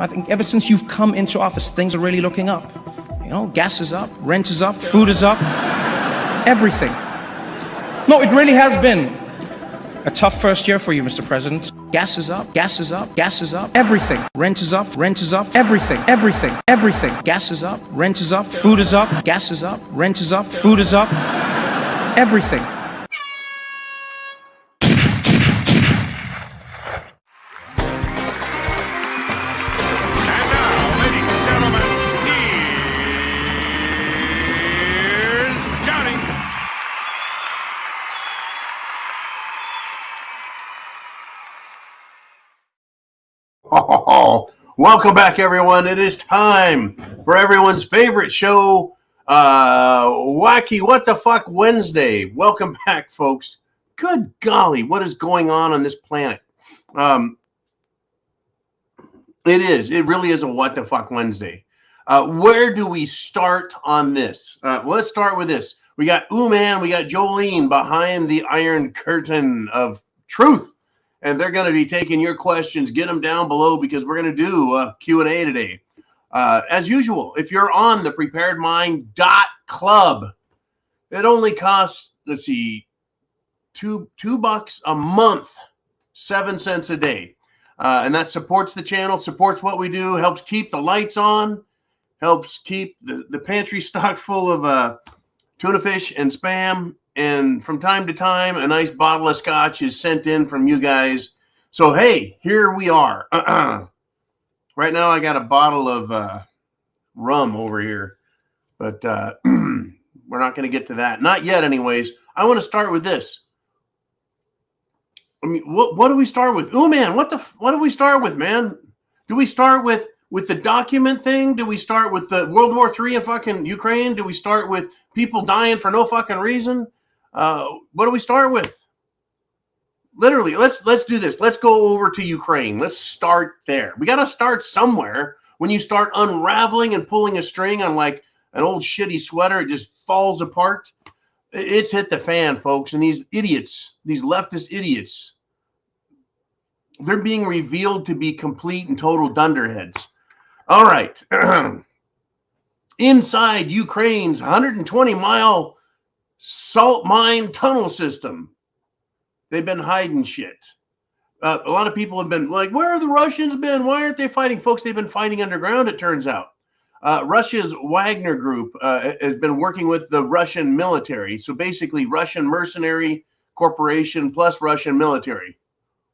I think ever since you've come into office, things are really looking up. You know, gas is up, rent is up, food is up, everything. No, it really has been a tough first year for you, Mr. President. Gas is up, gas is up, gas is up, everything. Rent is up, everything, everything, everything. Gas is up, rent is up, food is up, gas is up, rent is up, food is up, everything. Oh, welcome back, everyone. It is time for everyone's favorite show, Wacky What the Fuck Wednesday. Welcome back, folks. Good golly, what is going on this planet? It really is a What the Fuck Wednesday. Where do we start on this? Well, let's start with this. We got we got Jolene behind the Iron Curtain of Truth. And they're going to be taking your questions. Get them down below because we're going to do a Q&A today. As usual, if you're on the preparedmind.club, it only costs, let's see, $2 a month, 7 cents a day. And that supports the channel, supports what we do, helps keep the lights on, helps keep the pantry stocked full of tuna fish and Spam. And from time to time, a nice bottle of scotch is sent in from you guys. So, hey, here we are. Right now, I got a bottle of rum over here. But we're not going to get to that. Not yet, anyways. I want to start with this. I mean, what do we start with? What do we start with, man? Do we start with the document thing? Do we start with the World War III in fucking Ukraine? Do we start with people dying for no fucking reason? What do we start with? Literally, let's do this. Let's go over to Ukraine. Let's start there. We got to start somewhere. When you start unraveling and pulling a string on like an old shitty sweater, it just falls apart. It's hit the fan, folks. And these idiots, these leftist idiots, they're being revealed to be complete and total dunderheads. All right. Inside Ukraine's 120-mile salt mine tunnel system. They've been hiding shit. A lot of people have been like, where have the Russians been? Why aren't they fighting? Folks, they've been fighting underground, it turns out. Russia's Wagner group has been working with the Russian military. So basically, Russian mercenary corporation plus Russian military.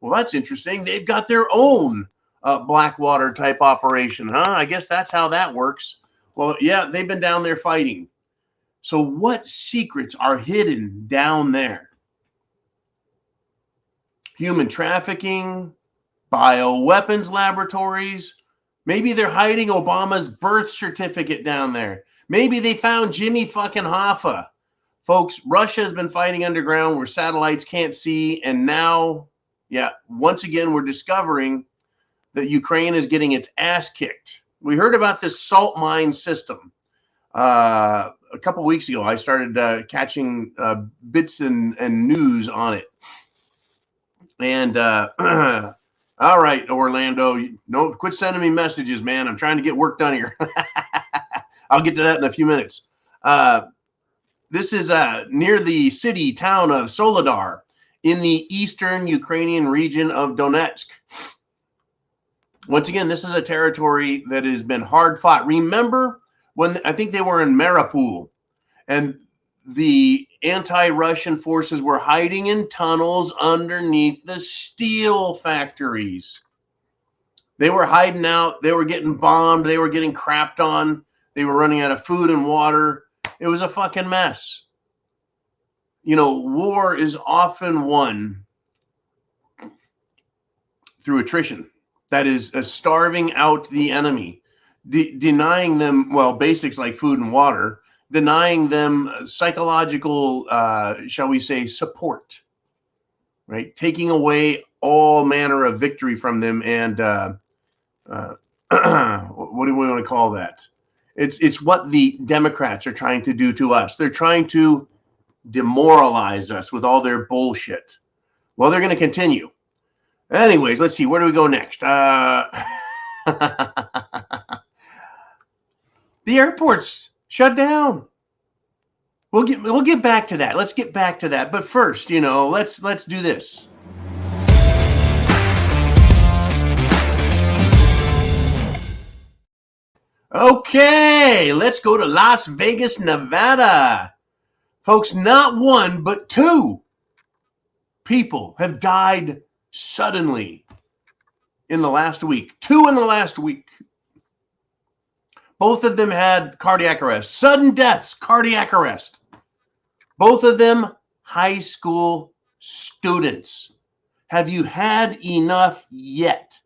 Well, that's interesting. They've got their own Blackwater type operation, huh? I guess that's how that works. Well, yeah, they've been down there fighting. So what secrets are hidden down there? Human trafficking, bioweapons laboratories. Maybe they're hiding Obama's birth certificate down there. Maybe they found Jimmy fucking Hoffa. Folks, Russia has been fighting underground where satellites can't see. And now, once again, we're discovering that Ukraine is getting its ass kicked. We heard about this salt mine system. A couple weeks ago, I started catching bits and news on it. And all right, Orlando, quit sending me messages, man. I'm trying to get work done here. I'll get to that in a few minutes. This is near the town of Soledar in the eastern Ukrainian region of Donetsk. Once again, this is a territory that has been hard fought. Remember when I think they were in Mariupol and the anti-Russian forces were hiding in tunnels underneath the steel factories. They were hiding out. They were getting bombed. They were getting crapped on. They were running out of food and water. It was a fucking mess. You know, war is often won through attrition. That is starving out the enemy. Denying them, basics like food and water, denying them psychological, shall we say, support, right? Taking away all manner of victory from them and what do we want to call that? It's what the Democrats are trying to do to us. They're trying to demoralize us with all their bullshit. Well, they're going to continue. Anyways, let's see. Where do we go next? The airport's shut down. We'll get back to that. Let's get back to that. But first, let's do this. Okay, let's go to Las Vegas, Nevada. Folks, not one, but two people have died suddenly in the last week. 2 in the last week. Both of them had cardiac arrest. Sudden deaths, cardiac arrest. Both of them high school students. Have you had enough yet?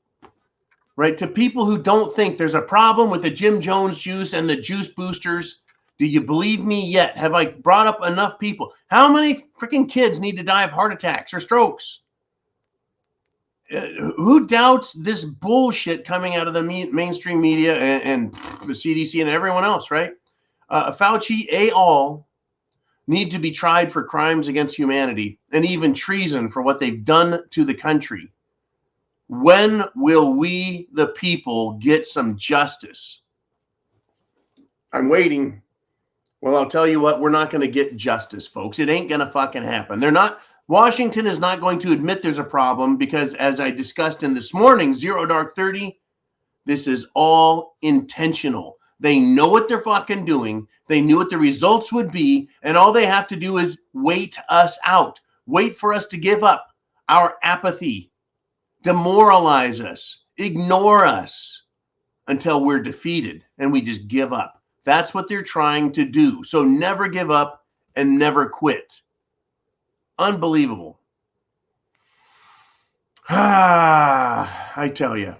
Right? To people who don't think there's a problem with the Jim Jones juice and the juice boosters, do you believe me yet? Have I brought up enough people? How many freaking kids need to die of heart attacks or strokes? Who doubts this bullshit coming out of the mainstream media and the CDC and everyone else, right? Fauci, al. need to be tried for crimes against humanity and even treason for what they've done to the country. When will we, the people, get some justice? I'm waiting. Well, I'll tell you what, we're not going to get justice, folks. It ain't going to fucking happen. Washington is not going to admit there's a problem because, as I discussed in this morning, Zero Dark 30, this is all intentional. They know what they're fucking doing. They knew what the results would be, and all they have to do is wait us out. Wait for us to give up our apathy, demoralize us, ignore us until we're defeated and we just give up. That's what they're trying to do. So never give up and never quit. Unbelievable. I tell you.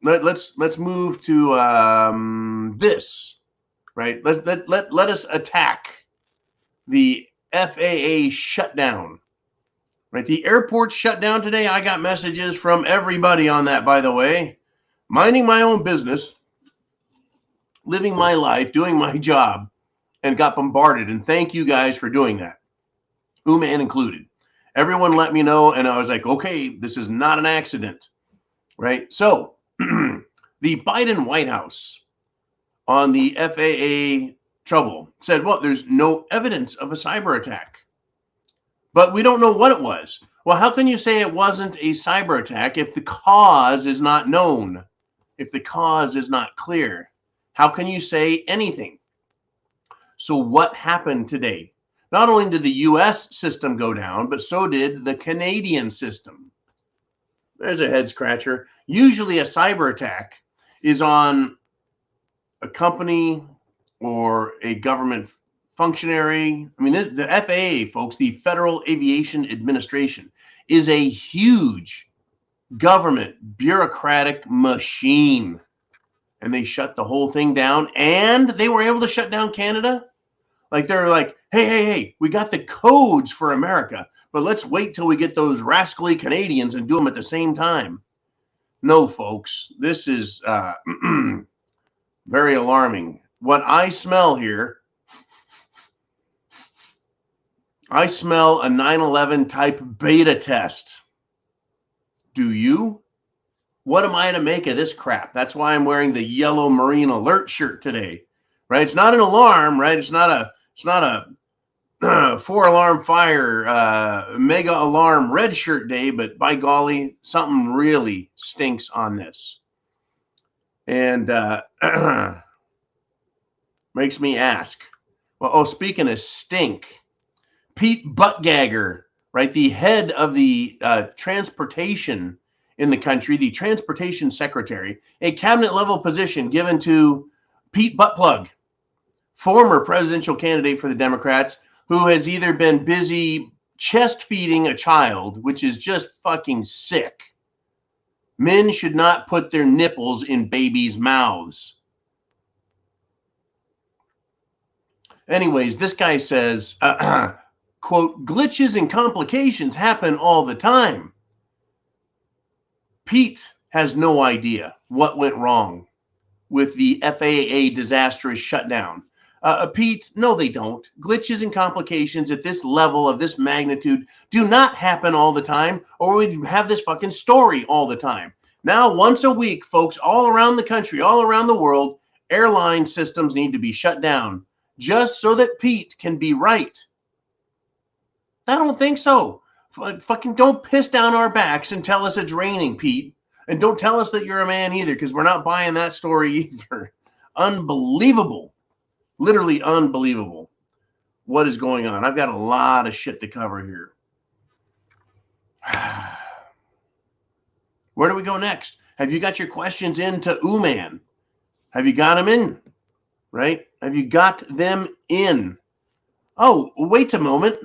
Let's move to this, right? Let us attack the FAA shutdown. Right, the airport shut down today. I got messages from everybody on that, by the way. Minding my own business, living my life, doing my job, and got bombarded. And thank you guys for doing that. Uman included. Everyone let me know, and I was like, okay, this is not an accident. Right? So, the Biden White House on the FAA trouble said, well, there's no evidence of a cyber attack. But we don't know what it was. Well, how can you say it wasn't a cyber attack if the cause is not known? If the cause is not clear? How can you say anything? So what happened today? Not only did the U.S. system go down, but so did the Canadian system. There's a head scratcher. Usually a cyber attack is on a company or a government functionary. I mean, the FAA, folks, the Federal Aviation Administration, is a huge government bureaucratic machine. And they shut the whole thing down, and they were able to shut down Canada. Like, they're like, hey, we got the codes for America, but let's wait till we get those rascally Canadians and do them at the same time. No, folks, this is very alarming. What I smell here, I smell a 9/11 type beta test. Do you? What am I to make of this crap? That's why I'm wearing the yellow Marine Alert shirt today, right? It's not an alarm, right? It's not a 4-alarm fire, mega alarm red shirt day, but by golly, something really stinks on this. And makes me ask, well, speaking of stink, Pete Buttigieg, right, the head of the transportation in the country, the transportation secretary, a cabinet level position given to Pete Buttplug, former presidential candidate for the Democrats, who has either been busy chest feeding a child, which is just fucking sick. Men should not put their nipples in babies' mouths. Anyways, this guy says, quote, glitches and complications happen all the time. Pete has no idea what went wrong with the FAA disastrous shutdown. Pete, no, they don't. Glitches and complications at this level of this magnitude do not happen all the time, or we'd have this fucking story all the time. Now, once a week, folks, all around the country, all around the world, airline systems need to be shut down just so that Pete can be right. I don't think so. Fucking don't piss down our backs and tell us it's raining, Pete. And don't tell us that you're a man either, because we're not buying that story either. Unbelievable. Literally unbelievable. What is going on? I've got a lot of shit to cover here. Where do we go next? Have you got your questions into Ooman? Have you got them in? Right? Have you got them in? Oh, wait a moment.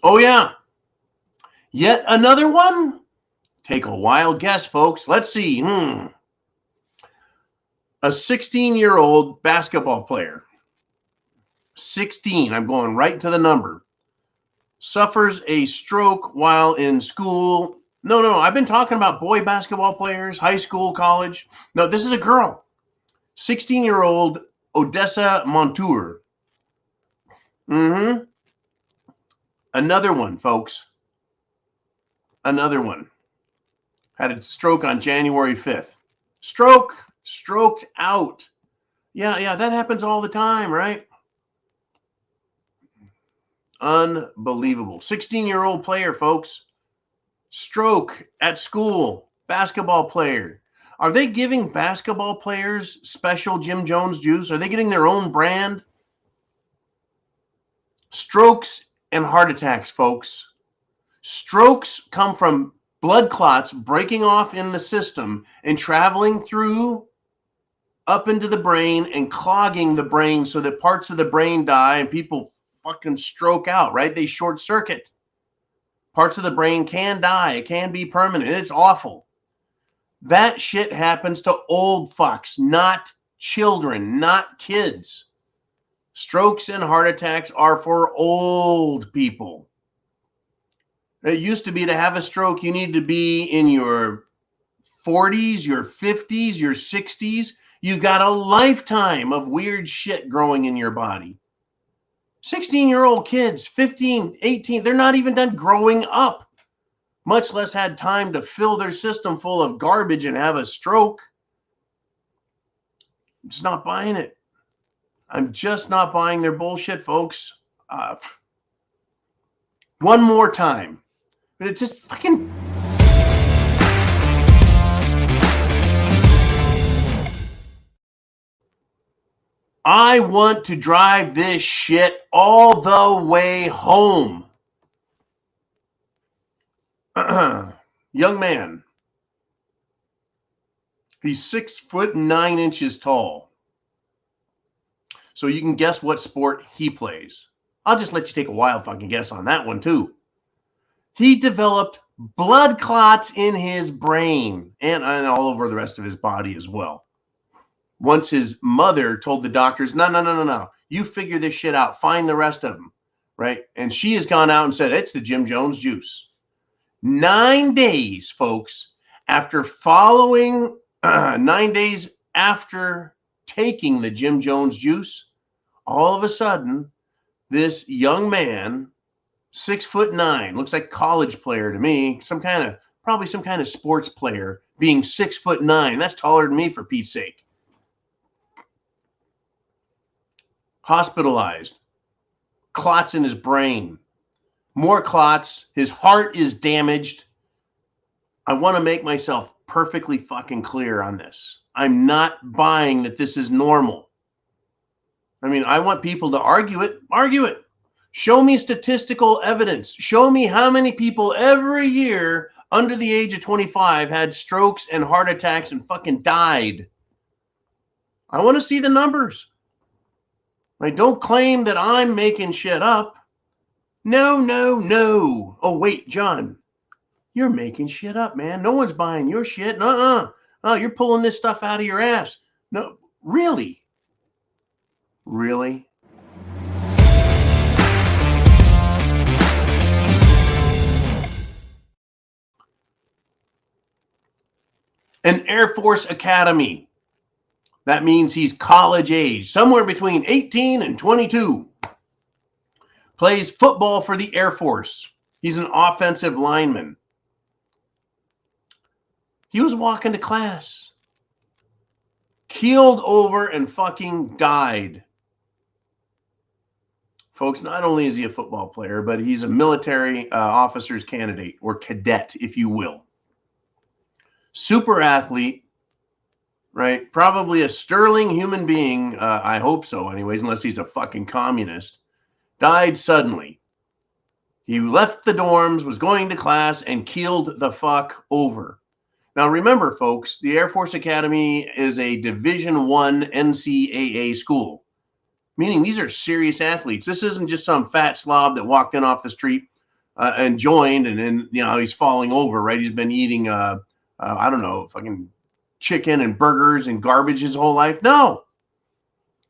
Oh, yeah. Yet another one? Take a wild guess, folks. Let's see. A 16-year-old basketball player, 16, I'm going right to the number, suffers a stroke while in school. No, I've been talking about boy basketball players, high school, college. No, this is a girl. 16-year-old Odessa Montour. Another one, folks. Another one. Had a stroke on January 5th. Stroked out. Yeah, that happens all the time, right? Unbelievable. 16-year-old player, folks. Stroke at school. Basketball player. Are they giving basketball players special Jim Jones juice? Are they getting their own brand? Strokes and heart attacks, folks. Strokes come from blood clots breaking off in the system and traveling through up into the brain and clogging the brain so that parts of the brain die and people fucking stroke out, right? They short circuit. Parts of the brain can die. It can be permanent. It's awful. That shit happens to old fucks, not children, not kids. Strokes and heart attacks are for old people. It used to be to have a stroke, you need to be in your 40s, your 50s, your 60s. You got a lifetime of weird shit growing in your body. 16-year-old kids, 15, 18, they're not even done growing up, much less had time to fill their system full of garbage and have a stroke. I'm just not buying it. I'm just not buying their bullshit, folks. One more time. But it's just fucking... I want to drive this shit all the way home. Young man. He's 6'9" tall. So you can guess what sport he plays. I'll just let you take a wild fucking guess on that one too. He developed blood clots in his brain and all over the rest of his body as well. Once his mother told the doctors, no, you figure this shit out. Find the rest of them, right? And she has gone out and said, it's the Jim Jones juice. 9 days, folks, after following, 9 days after taking the Jim Jones juice, all of a sudden, this young man, 6'9", looks like college player to me, probably some kind of sports player, being 6'9". That's taller than me, for Pete's sake. Hospitalized, clots in his brain, more clots. His heart is damaged. I want to make myself perfectly fucking clear on this. I'm not buying that this is normal. I mean, I want people to argue it. Show me statistical evidence. Show me how many people every year under the age of 25 had strokes and heart attacks and fucking died. I want to see the numbers. I don't claim that I'm making shit up. No. Oh, wait, John. You're making shit up, man. No one's buying your shit. Oh, you're pulling this stuff out of your ass. No, really? Really? An Air Force Academy. That means he's college age, somewhere between 18 and 22. plays football for the Air Force. He's an offensive lineman. He was walking to class, keeled over and fucking died. Folks, not only is he a football player, but he's a military officer's candidate, or cadet, if you will. Super athlete, right? Probably a sterling human being. I hope so anyways, unless he's a fucking communist. Died suddenly. He left the dorms, was going to class, and keeled the fuck over. Now remember, folks, the Air Force Academy is a Division I NCAA school, meaning these are serious athletes. This isn't just some fat slob that walked in off the street and joined, and then he's falling over, right? He's been eating I don't know, fucking chicken and burgers and garbage his whole life. No,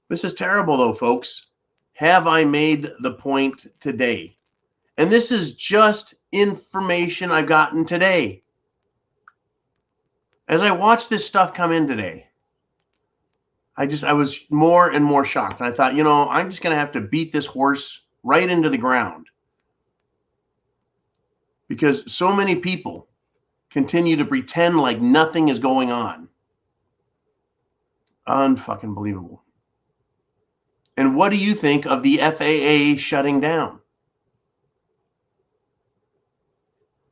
this is terrible, though, folks. Have I made the point today? And this is just information I've gotten today. As I watched this stuff come in today, I was more and more shocked. And I thought, I'm just going to have to beat this horse right into the ground. Because so many people continue to pretend like nothing is going on. Unfucking believable. And what do you think of the FAA shutting down?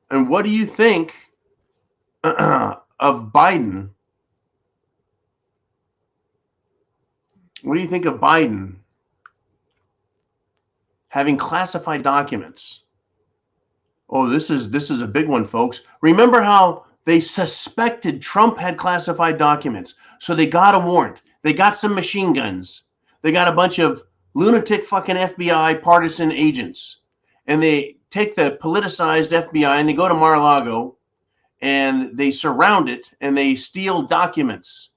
And what do you think of Biden? What do you think of Biden having classified documents? Oh, this is a big one, folks. Remember how they suspected Trump had classified documents. So they got a warrant. They got some machine guns. They got a bunch of lunatic fucking FBI partisan agents. And they take the politicized FBI and they go to Mar-a-Lago and they surround it and they steal documents.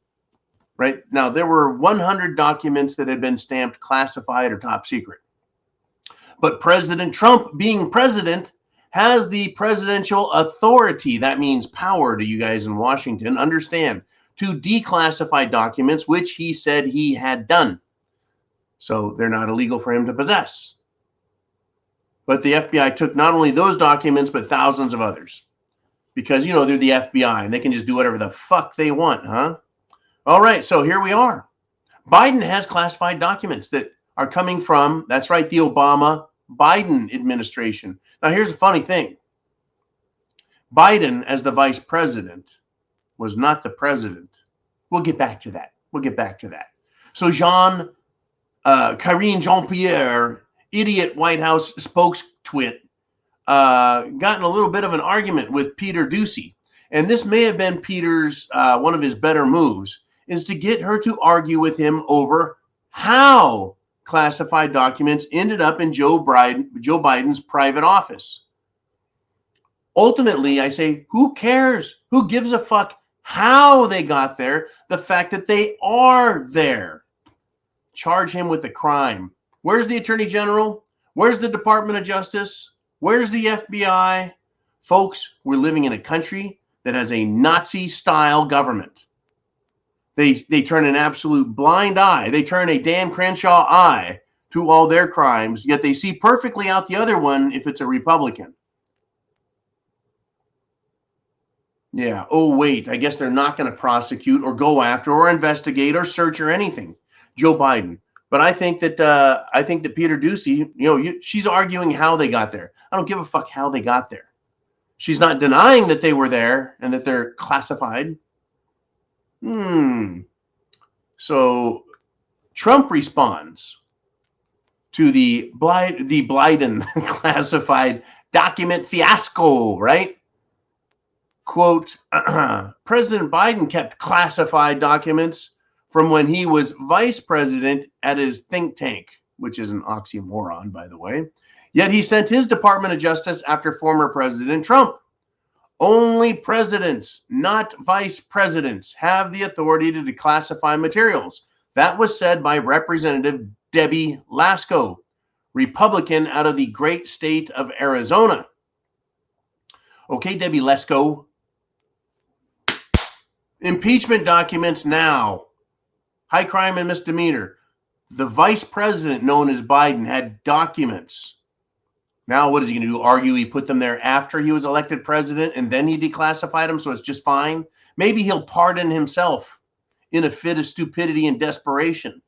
Right? Now, there were 100 documents that had been stamped classified or top secret. But President Trump, being president, has the presidential authority, that means power to you guys in Washington, understand, to declassify documents, which he said he had done. So they're not illegal for him to possess. But the FBI took not only those documents, but thousands of others. Because, they're the FBI and they can just do whatever the fuck they want, huh? All right, so here we are. Biden has classified documents that are coming from, that's right, the Obama-Biden administration. Now, here's a funny thing. Biden, as the vice president, was not the president. We'll get back to that. So Karine Jean-Pierre, idiot White House spokes-twit, got in a little bit of an argument with Peter Doocy. And this may have been Peter's, one of his better moves, is to get her to argue with him over how classified documents ended up in Joe Biden's private office. Ultimately, I say, who cares? Who gives a fuck how they got there? The fact that they are there. Charge him with a crime. Where's the Attorney General? Where's the Department of Justice? Where's the FBI? Folks, we're living in a country that has a Nazi-style government. They turn an absolute blind eye. They turn a Dan Crenshaw eye to all their crimes, yet they see perfectly out the other one if it's a Republican. Yeah. Oh, wait. I guess they're not going to prosecute or go after or investigate or search or anything. Joe Biden. But I think that Peter Doocy, she's arguing how they got there. I don't give a fuck how they got there. She's not denying that they were there and that they're classified. So Trump responds to the Biden classified document fiasco, right? Quote, President Biden kept classified documents from when he was vice president at his think tank, which is an oxymoron, by the way. Yet he sent his Department of Justice after former President Trump. Only presidents, not vice presidents, have the authority to declassify materials. That was said by Representative Debbie Lasko, Republican out of the great state of Arizona. Okay, Debbie Lasko. Impeachment documents now. High crime and misdemeanor. The vice president, known as Biden, had documents Now, what is he going to do? Argue he put them there after he was elected president and then he declassified them, so it's just fine? Maybe he'll pardon himself in a fit of stupidity and desperation,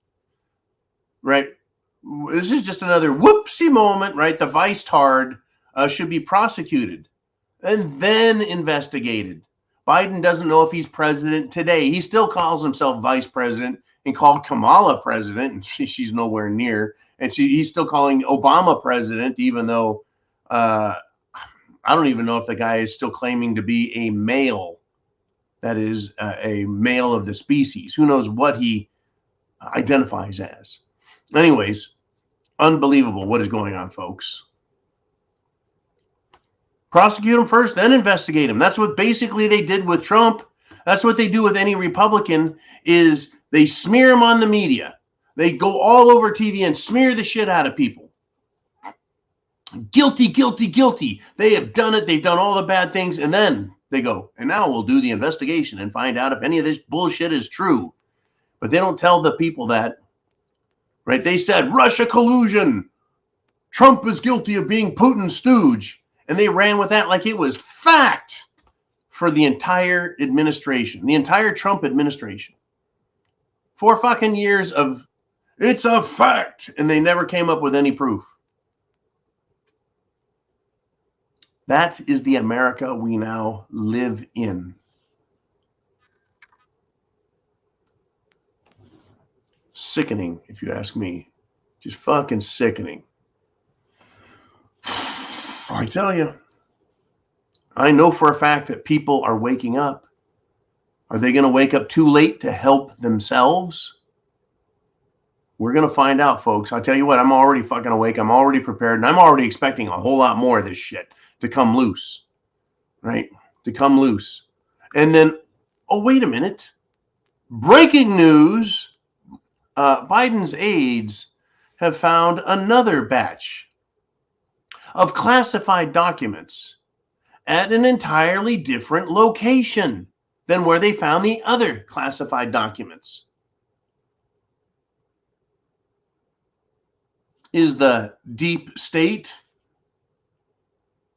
right? This is just another whoopsie moment, right? The vice-tard should be prosecuted and then investigated. Biden doesn't know if he's president today. He still calls himself vice president and called Kamala president, and she's nowhere near. And he's still calling Obama president, even though I don't even know if the guy is still claiming to be a male. That is a male of the species. Who knows what he identifies as. Anyways, unbelievable what is going on, folks. Prosecute him first, then investigate him. That's what basically they did with Trump. That's what they do with any Republican, is they smear him on the media. They go all over TV and smear the shit out of people. Guilty, guilty, guilty. They have done it. They've done all the bad things. And then they go, and now we'll do the investigation and find out if any of this bullshit is true. But they don't tell the people that, right? They said Russia collusion. Trump is guilty of being Putin's stooge. And they ran with that like it was fact for the entire administration, the entire Trump administration. 4 fucking years of it's a fact, and they never came up with any proof. That is the America we now live in. Sickening, if you ask me. Just fucking sickening. I tell you, I know for a fact that people are waking up. Are they going to wake up too late to help themselves? We're going to find out, folks. I'll tell you what, I'm already fucking awake. I'm already prepared. And I'm already expecting a whole lot more of this shit to come loose, right? To come loose. And then, oh, wait a minute. Breaking news. Biden's aides have found another batch of classified documents at an entirely different location than where they found the other classified documents. Is the deep state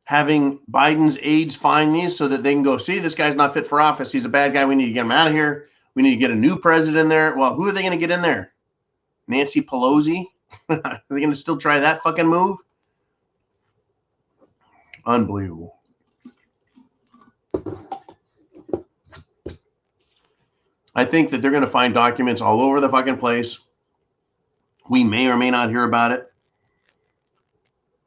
having Biden's aides find these so that they can go, see, this guy's not fit for office. He's a bad guy. We need to get him out of here. We need to get a new president there. Well, who are they going to get in there? Nancy Pelosi? Are they going to still try that fucking move? Unbelievable. I think that they're going to find documents all over the fucking place. We may or may not hear about it.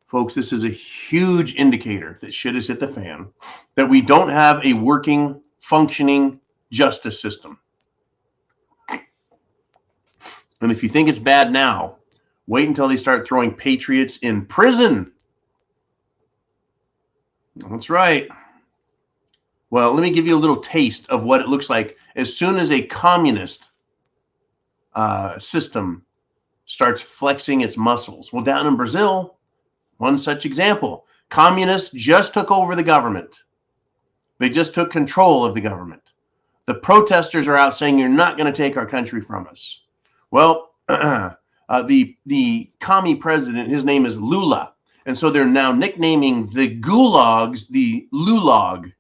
Folks, this is a huge indicator that shit has hit the fan, that we don't have a working, functioning justice system. And if you think it's bad now, wait until they start throwing patriots in prison. That's right. Well, let me give you a little taste of what it looks like as soon as a communist system starts flexing its muscles. Well, down in Brazil, one such example, communists just took over the government. They just took control of the government. The protesters are out saying, you're not going to take our country from us. Well, the commie president, his name is Lula. And so they're now nicknaming the gulags the Lulag,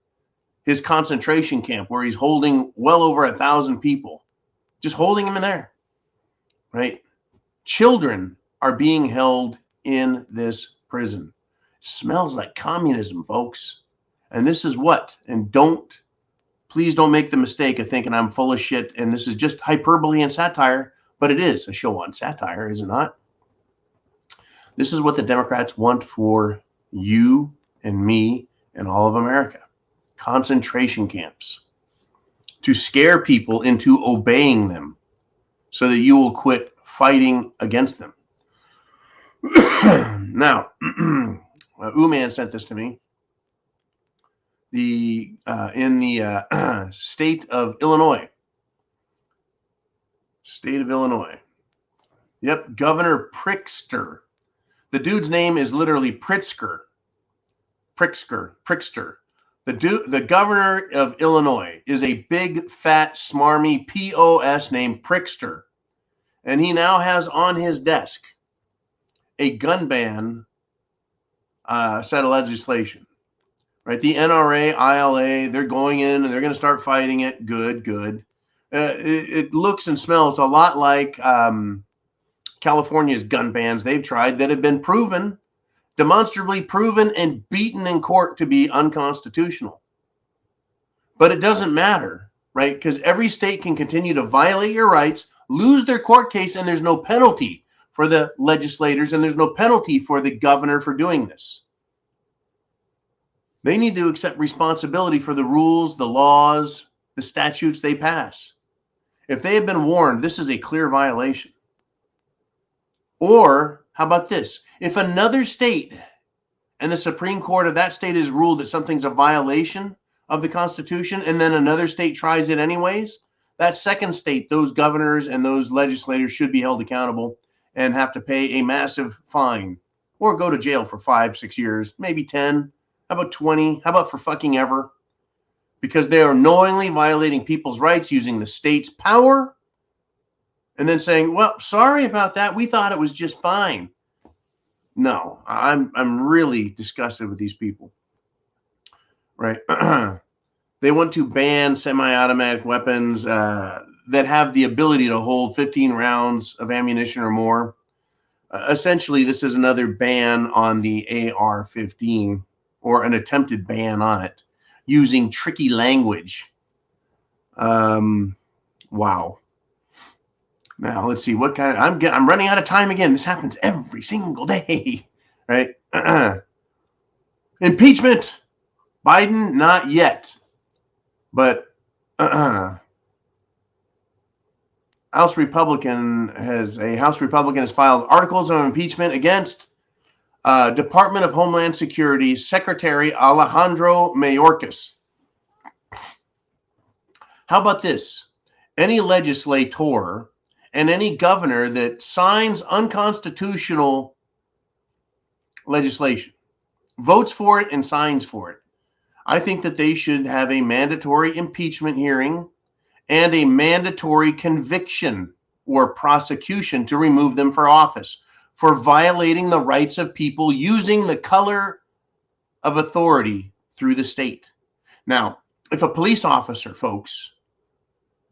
his concentration camp, where he's holding well over 1,000 people, just holding them in there, right? Children are being held in this prison. It smells like communism, folks. And this is what? And please don't make the mistake of thinking I'm full of shit and this is just hyperbole and satire, but it is a show on satire, is it not? This is what the Democrats want for you and me and all of America. Concentration camps. To scare people into obeying them so that you will quit fighting against them. Now, Uman sent this to me. In the state of Illinois. State of Illinois. Yep, Governor Pritzker. The dude's name is literally Pritzker. Pritzker. The governor of Illinois is a big, fat, smarmy POS named Pritzker. And he now has on his desk a gun ban set of legislation, right? The NRA, ILA, they're going in and they're going to start fighting it. Good, good. It looks and smells a lot like California's gun bans they've tried that have been proven, demonstrably proven and beaten in court to be unconstitutional. But it doesn't matter, right? Because every state can continue to violate your rights, lose their court case, and there's no penalty for the legislators, and there's no penalty for the governor for doing this. They need to accept responsibility for the rules, the laws, the statutes they pass. If they have been warned, this is a clear violation. Or, how about this? If another state and the Supreme Court of that state has ruled that something's a violation of the Constitution, and then another state tries it anyways, that second state, those governors and those legislators should be held accountable and have to pay a massive fine or go to jail for 5, 6 years, maybe 10. How about 20? How about for fucking ever? Because they are knowingly violating people's rights using the state's power and then saying, well, sorry about that. We thought it was just fine. No, I'm really disgusted with these people. Right. They want to ban semi-automatic weapons that have the ability to hold 15 rounds of ammunition or more. Essentially, this is another ban on the AR-15 or an attempted ban on it using tricky language. Wow. Now, let's see what kind of, I'm running out of time again. This happens every single day, right? Impeachment. Biden, not yet. But House Republican has filed articles of impeachment against Department of Homeland Security Secretary Alejandro Mayorkas. How about this? Any legislator and any governor that signs unconstitutional legislation, votes for it and signs for it, I think that they should have a mandatory impeachment hearing and a mandatory conviction or prosecution to remove them from office for violating the rights of people using the color of authority through the state. Now, if a police officer, folks,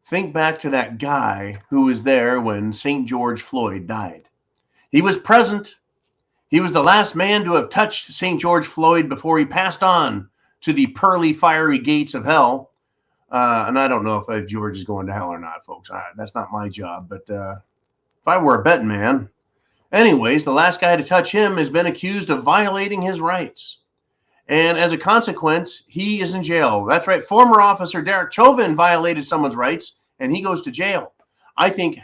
think back to that guy who was there when St. George Floyd died. He was present. He was the last man to have touched St. George Floyd before he passed on to the pearly, fiery gates of hell. And I don't know if George is going to hell or not, folks. That's not my job. But if I were a betting man. Anyways, the last guy to touch him has been accused of violating his rights. And as a consequence, he is in jail. That's right. Former officer Derek Chauvin violated someone's rights, and he goes to jail. I think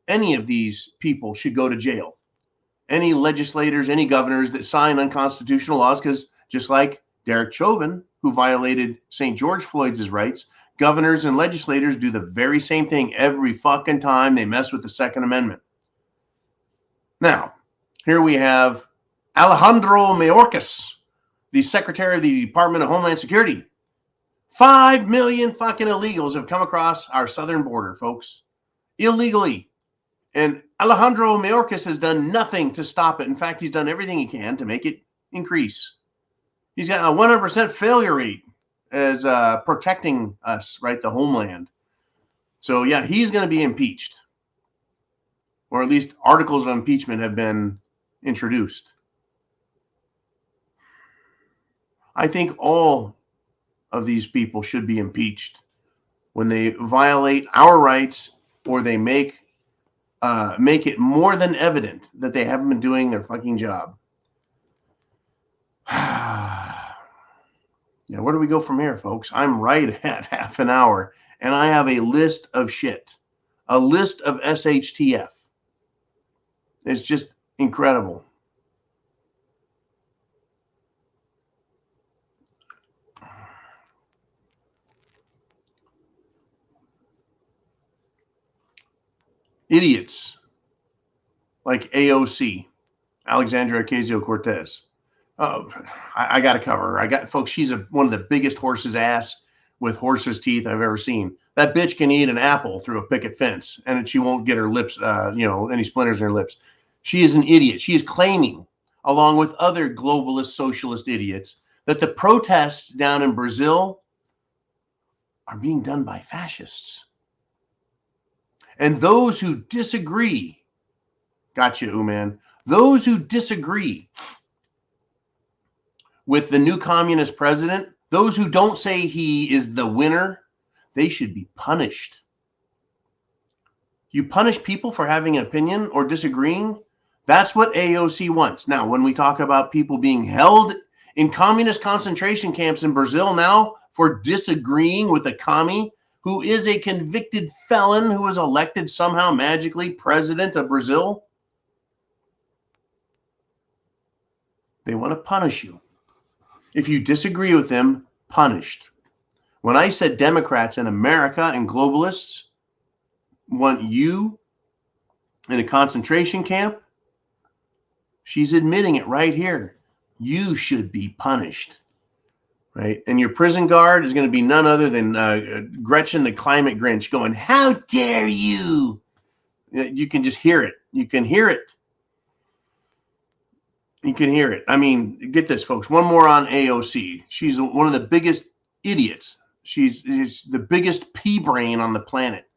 any of these people should go to jail. Any legislators, any governors that sign unconstitutional laws, because just like Derek Chauvin, who violated St. George Floyd's rights, governors and legislators do the very same thing every fucking time they mess with the Second Amendment. Now, here we have Alejandro Mayorkas, the Secretary of the Department of Homeland Security. 5 million fucking illegals have come across our southern border, folks, illegally. And Alejandro Mayorkas has done nothing to stop it. In fact, he's done everything he can to make it increase. He's got a 100% failure rate as protecting us, right, the homeland. So, yeah, he's going to be impeached. Or at least articles of impeachment have been introduced. I think all of these people should be impeached when they violate our rights or they make it more than evident that they haven't been doing their fucking job. Yeah, where do we go from here, folks? I'm right at half an hour, and I have a list of shit, a list of SHTF. It's just incredible. Idiots like AOC, Alexandria Ocasio-Cortez. I got to cover her. Folks, she's one of the biggest horse's ass with horse's teeth I've ever seen. That bitch can eat an apple through a picket fence, and she won't get her lips, any splinters in her lips. She is an idiot. She is claiming along with other globalist socialist idiots, that the protests down in Brazil are being done by fascists. And those who disagree, gotcha, Uman, those who disagree with the new communist president, those who don't say he is the winner, they should be punished. You punish people for having an opinion or disagreeing? That's what AOC wants. Now, when we talk about people being held in communist concentration camps in Brazil now for disagreeing with a commie who is a convicted felon who was elected somehow magically president of Brazil, they want to punish you. If you disagree with them, punished. When I said Democrats in America and globalists want you in a concentration camp, she's admitting it right here. You should be punished, right? And your prison guard is going to be none other than Gretchen the Climate Grinch going, "How dare you?" You can just hear it. You can hear it. You can hear it. I mean, get this, folks. One more on AOC. She's one of the biggest idiots. She's the biggest pea brain on the planet.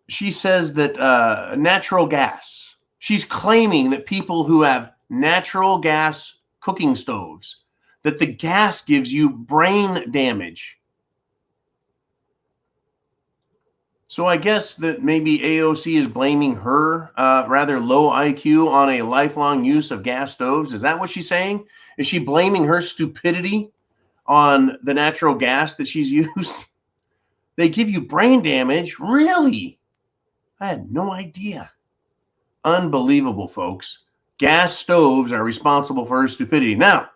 She says that natural gas, she's claiming that people who have natural gas cooking stoves, that the gas gives you brain damage. So I guess that maybe AOC is blaming her rather low IQ on a lifelong use of gas stoves. Is that what she's saying? Is she blaming her stupidity on the natural gas that she's used? They give you brain damage? Really? I had no idea. Unbelievable, folks. Gas stoves are responsible for her stupidity. Now,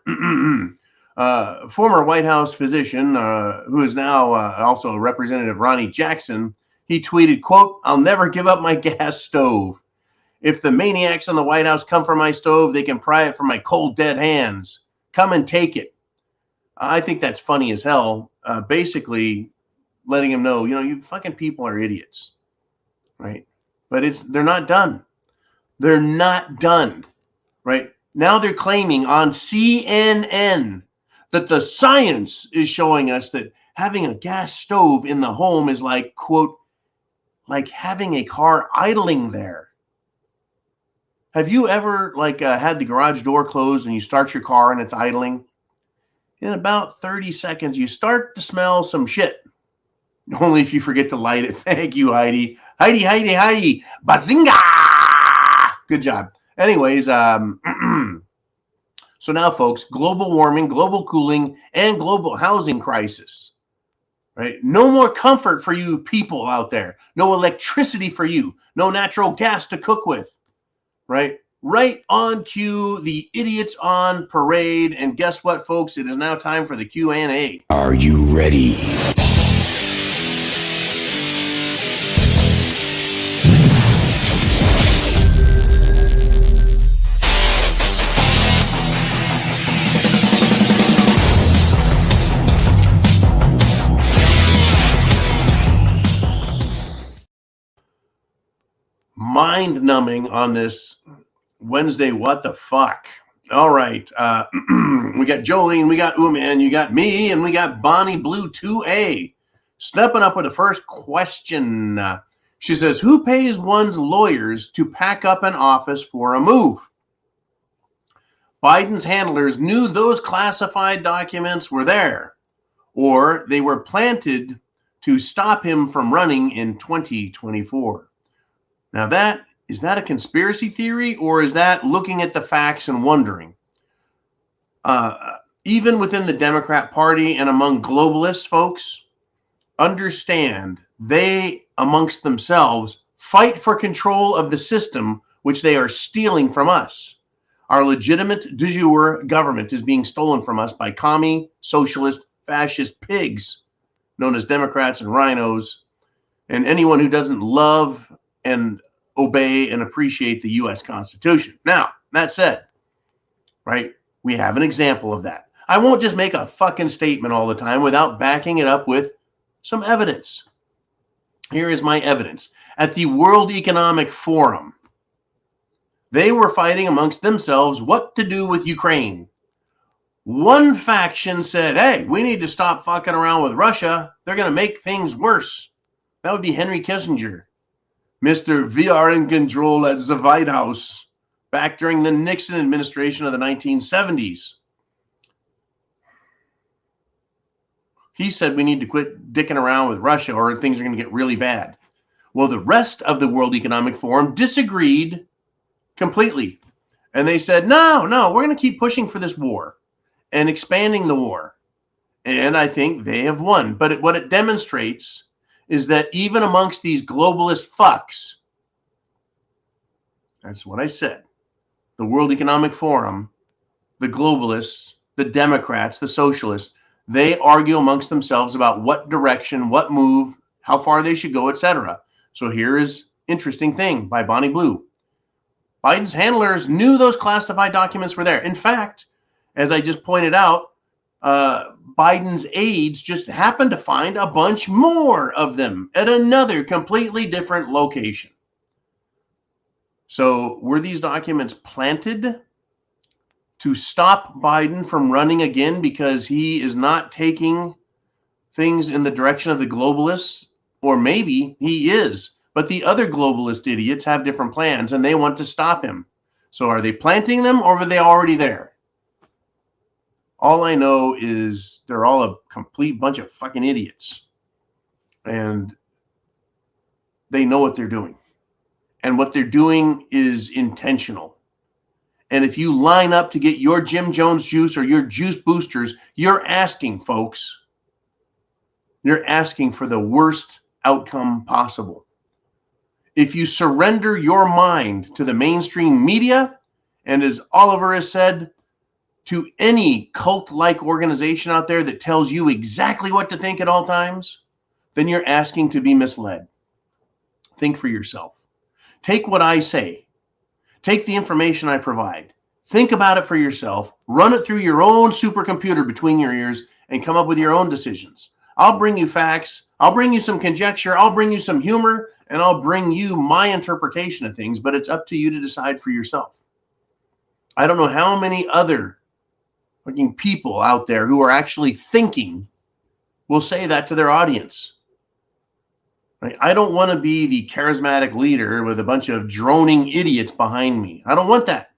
former White House physician, who is now also Representative Ronnie Jackson, he tweeted, quote, "I'll never give up my gas stove. If the maniacs in the White House come for my stove, they can pry it from my cold, dead hands. Come and take it." I think that's funny as hell. Basically letting him know, you fucking people are idiots, right? But they're not done. They're not done, right? Now they're claiming on CNN that the science is showing us that having a gas stove in the home is like, quote, like having a car idling there. Have you ever had the garage door closed and you start your car and it's idling? In about 30 seconds, you start to smell some shit. Only if you forget to light it. Thank you, Heidi. Heidi. Bazinga! Good job. Anyways, so now, folks, global warming, global cooling, and global housing crisis. Right? No more comfort for you people out there. No electricity for you. No natural gas to cook with. Right? Right on cue, the idiots on parade. And guess what, folks? It is now time for the Q&A. Are you ready? Mind-numbing on this Wednesday. What the fuck? All right. We got Jolene, we got Uman, you got me, and we got Bonnie Blue 2A. Stepping up with the first question. She says, who pays one's lawyers to pack up an office for a move? Biden's handlers knew those classified documents were there, or they were planted to stop him from running in 2024. Now is that a conspiracy theory, or is that looking at the facts and wondering? Even within the Democrat Party and among globalists, folks, understand they amongst themselves fight for control of the system which they are stealing from us. Our legitimate de jure government is being stolen from us by commie, socialist, fascist pigs known as Democrats and rhinos, and anyone who doesn't love and obey and appreciate the U.S. Constitution. Now, that said, right, we have an example of that. I won't just make a fucking statement all the time without backing it up with some evidence. Here is my evidence. At the World Economic Forum, They were fighting amongst themselves what to do with Ukraine. One faction said, hey, we need to stop fucking around with Russia. They're going to make things worse. That would be Henry Kissinger. Mr. We are in control at the White House back during the Nixon administration of the 1970s. He said we need to quit dicking around with Russia or things are going to get really bad. Well, the rest of the World Economic Forum disagreed completely. And they said, no, we're going to keep pushing for this war and expanding the war. And I think they have won. But what it demonstrates is that even amongst these globalist fucks, that's what I said, the World Economic Forum, the globalists, the Democrats, the socialists, they argue amongst themselves about what direction, what move, how far they should go, etc. So here is interesting thing by Bonnie Blue. Biden's handlers knew those classified documents were there. In fact, as I just pointed out, Biden's aides just happened to find a bunch more of them at another completely different location. So were these documents planted to stop Biden from running again because he is not taking things in the direction of the globalists? Or maybe he is, but the other globalist idiots have different plans and they want to stop him. So are they planting them or are they already there? All I know is they're all a complete bunch of fucking idiots. And they know what they're doing. And what they're doing is intentional. And if you line up to get your Jim Jones juice or your juice boosters, you're asking, folks. You're asking for the worst outcome possible. If you surrender your mind to the mainstream media, and as Oliver has said, to any cult-like organization out there that tells you exactly what to think at all times, then you're asking to be misled. Think for yourself. Take what I say. Take the information I provide. Think about it for yourself. Run it through your own supercomputer between your ears and come up with your own decisions. I'll bring you facts. I'll bring you some conjecture. I'll bring you some humor. And I'll bring you my interpretation of things. But it's up to you to decide for yourself. I don't know how many other fucking people out there who are actually thinking will say that to their audience. Right? I don't want to be the charismatic leader with a bunch of droning idiots behind me. I don't want that.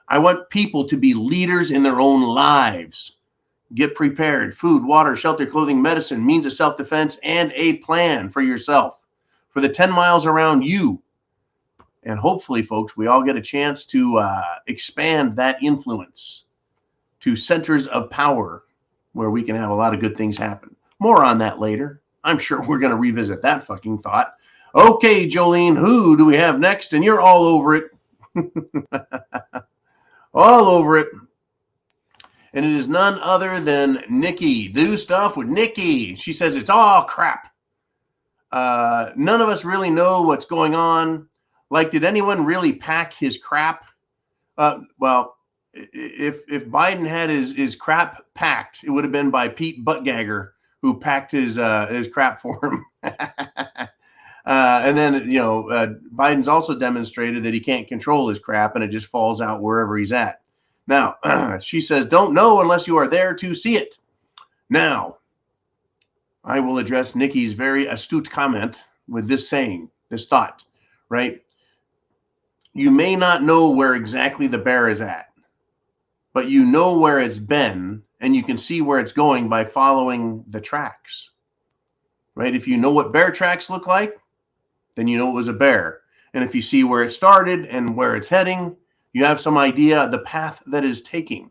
I want people to be leaders in their own lives. Get prepared. Food, water, shelter, clothing, medicine, means of self-defense, and a plan for yourself, for the 10 miles around you. And hopefully, folks, we all get a chance to expand that influence to centers of power where we can have a lot of good things happen. More on that later. I'm sure we're going to revisit that fucking thought. Okay, Jolene, who do we have next? And you're all over it. All over it. And it is none other than Nikki. Do stuff with Nikki. She says it's all crap. None of us really know what's going on. Like, did anyone really pack his crap? Well, if Biden had his crap packed, it would have been by Pete Buttgagger, who packed his crap for him. And then, Biden's also demonstrated that he can't control his crap and it just falls out wherever he's at. Now, she says, don't know unless you are there to see it. Now, I will address Nikki's very astute comment with this saying, this thought, right? You may not know where exactly the bear is at, but you know where it's been and you can see where it's going by following the tracks, right? If you know what bear tracks look like, then you know it was a bear. And if you see where it started and where it's heading, you have some idea the path that is taking.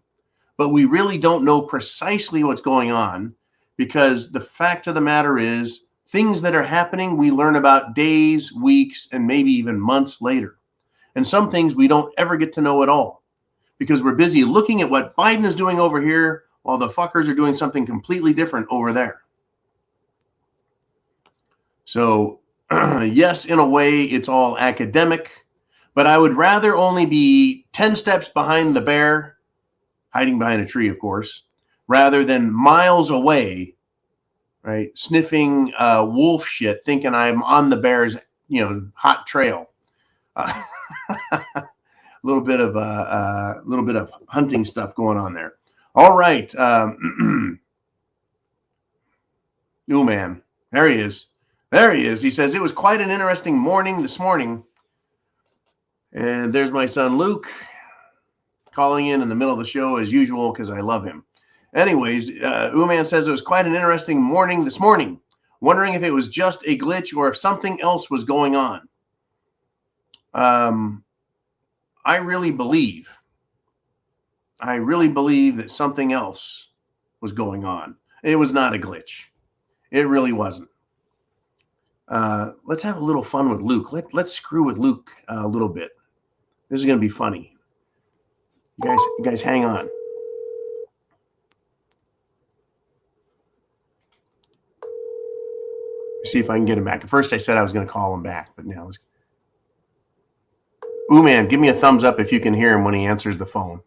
But we really don't know precisely what's going on because the fact of the matter is things that are happening, we learn about days, weeks, and maybe even months later. And some things we don't ever get to know at all because we're busy looking at what Biden is doing over here while the fuckers are doing something completely different over there. So, yes, in a way, it's all academic, but I would rather only be 10 steps behind the bear, hiding behind a tree, of course, rather than miles away, right, sniffing wolf shit, thinking I'm on the bear's, hot trail. little bit of hunting stuff going on there. All right. Oh man, there he is. There he is. He says it was quite an interesting morning this morning. And there's my son Luke calling in the middle of the show as usual because I love him. Anyways, Uman says it was quite an interesting morning this morning. Wondering if it was just a glitch or if something else was going on. I really believe that something else was going on. It was not a glitch. It really wasn't. Let's have a little fun with Luke. Let's screw with Luke a little bit. This is going to be funny. You guys hang on. See if I can get him back. At first I said I was going to call him back, but now it's... Ooh, man, give me a thumbs up if you can hear him when he answers the phone.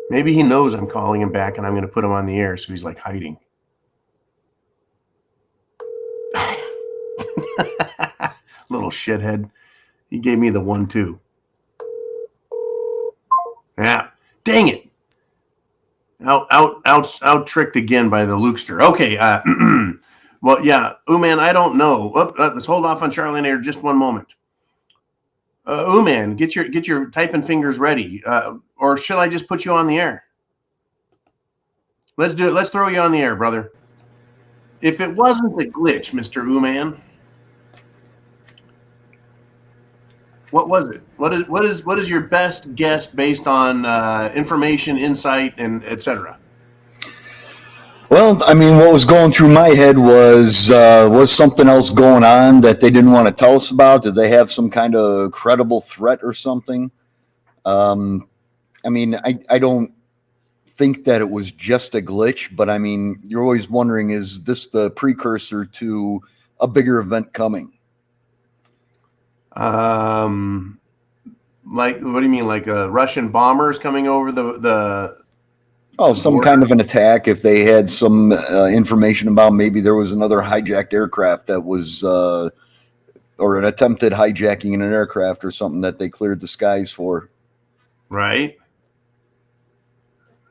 Maybe he knows I'm calling him back and I'm going to put him on the air, so he's like hiding. Little shithead. He gave me the 1-2. Yeah. Dang it. Out tricked again by the Lukester. Okay. Well, yeah. Uman, I don't know. Let's hold off on Charlie and Air just one moment. Uman, get your typing fingers ready. Or should I just put you on the air? Let's do it. Let's throw you on the air, brother. If it wasn't a glitch, Mr. Uman, what was it? What is your best guess based on information, insight, and etc.? Well, I mean, what was going through my head was something else going on that they didn't want to tell us about? Did they have some kind of credible threat or something? I mean, I don't think that it was just a glitch, but I mean, you're always wondering, is this the precursor to a bigger event coming? Like, what do you mean? Like Russian bombers coming over the some border? Kind of an attack. If they had some information about maybe there was another hijacked aircraft that was, or an attempted hijacking in an aircraft or something that they cleared the skies for. Right.